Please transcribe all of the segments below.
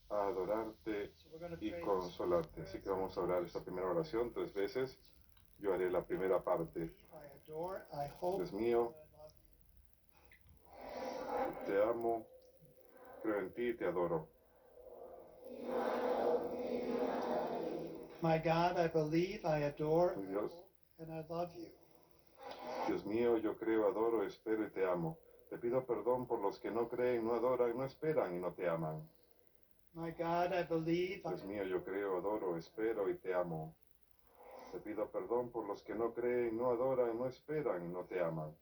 a adorarte y consolarte. Así que vamos a orar esta primera oración 3 veces. Yo haré la primera parte. Dios mío, te amo, creo en ti y te adoro. My God, I believe, I adore, Mi Dios, and I love you. Dios mío, yo creo, adoro, espero y te amo. Te pido perdón por los que no creen, no adoran, no esperan y no te aman. My God, I believe, Dios mío, yo creo, adoro, espero y te amo. Te pido perdón por los que no creen, no adoran, no esperan y no te aman.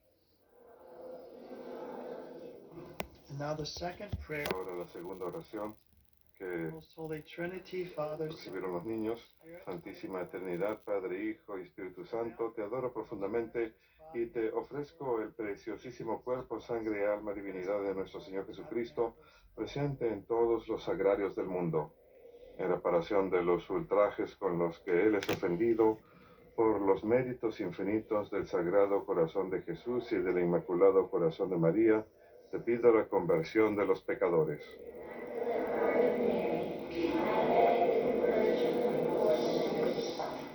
And now the second prayer. Ahora la segunda oración que Most Holy Trinity, Father, Son, recibieron los niños. Santísima Eternidad, Padre, Hijo y Espíritu Santo, te adoro profundamente y te ofrezco el preciosísimo cuerpo, sangre, alma, divinidad de nuestro Señor Jesucristo, presente en todos los sagrarios del mundo, en reparación de los ultrajes con los que Él es ofendido, por los méritos infinitos del Sagrado Corazón de Jesús y del Inmaculado Corazón de María, te pido la conversión de los pecadores.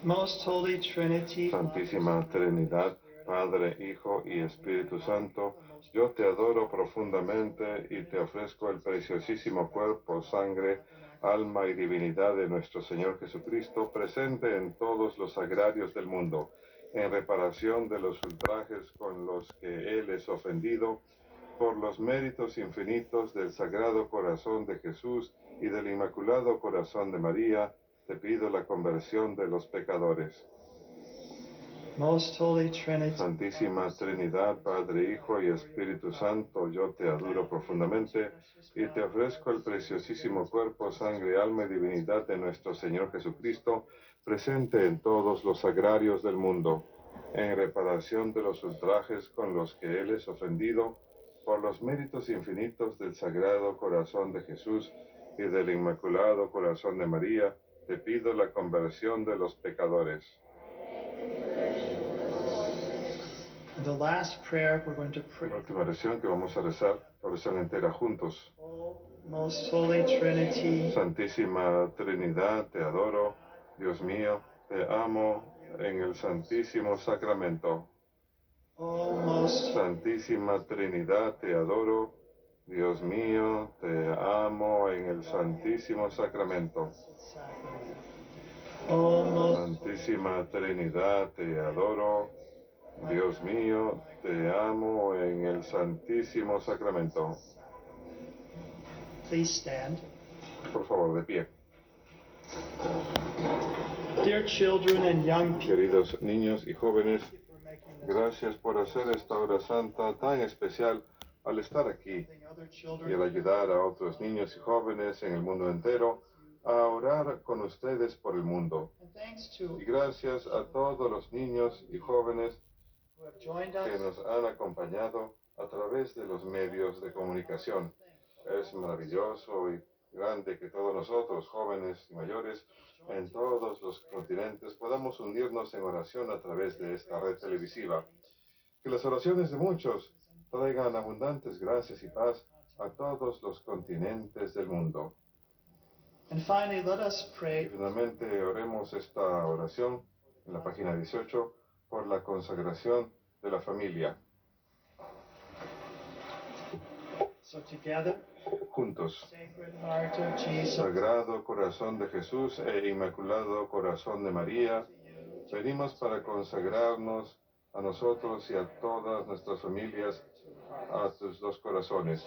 Most Holy Trinity, Santísima Trinidad, Padre, Hijo y Espíritu Santo, yo te adoro profundamente y te ofrezco el preciosísimo cuerpo, sangre, alma y divinidad de nuestro Señor Jesucristo, presente en todos los sagrarios del mundo, en reparación de los ultrajes con los que Él es ofendido, por los méritos infinitos del Sagrado Corazón de Jesús y del Inmaculado Corazón de María, te pido la conversión de los pecadores. Most Holy Trinity, Santísima Trinidad, Padre, Hijo y Espíritu Santo, yo te adoro profundamente y te ofrezco el preciosísimo cuerpo, sangre, alma y divinidad de nuestro Señor Jesucristo, presente en todos los sagrarios del mundo, en reparación de los ultrajes con los que Él es ofendido, por los méritos infinitos del Sagrado Corazón de Jesús y del Inmaculado Corazón de María, te pido la conversión de los pecadores. and the last prayer we're going to pray. La última oración que vamos a rezar, la oración entera juntos. Most Holy Trinity, Santísima Trinidad, te adoro. Dios mío, te amo en el Santísimo Sacramento. oh most Santísima Trinidad, te adoro. Dios mío, te amo en el Santísimo Sacramento. sacrament. Oh most Santísima Trinidad, te adoro. Dios mío, te amo en el Santísimo Sacramento. Please stand. Por favor, de pie. Dear children and young people, Queridos niños y jóvenes, thank you for making this gracias por hacer esta hora santa tan especial al estar aquí helping other y children al ayudar a otros niños y jóvenes en el mundo entero a orar con ustedes por el mundo. and thanks to Y gracias a todos los niños y jóvenes who have joined que us. nos han acompañado a través de los medios de comunicación. Es maravilloso y grande que todos nosotros, jóvenes y mayores, en todos los continentes, podamos unirnos en oración a través de esta red televisiva. Que las oraciones de muchos traigan abundantes gracias y paz a todos los continentes del mundo. And finally, let us Y pray finalmente oremos esta oración en la página 18 por la consagración de la familia. so together. Juntos. Sacred Heart of Jesus, Sagrado Corazón de Jesús e Inmaculado Corazón de María, venimos para consagrarnos a nosotros y a todas nuestras familias a tus dos corazones.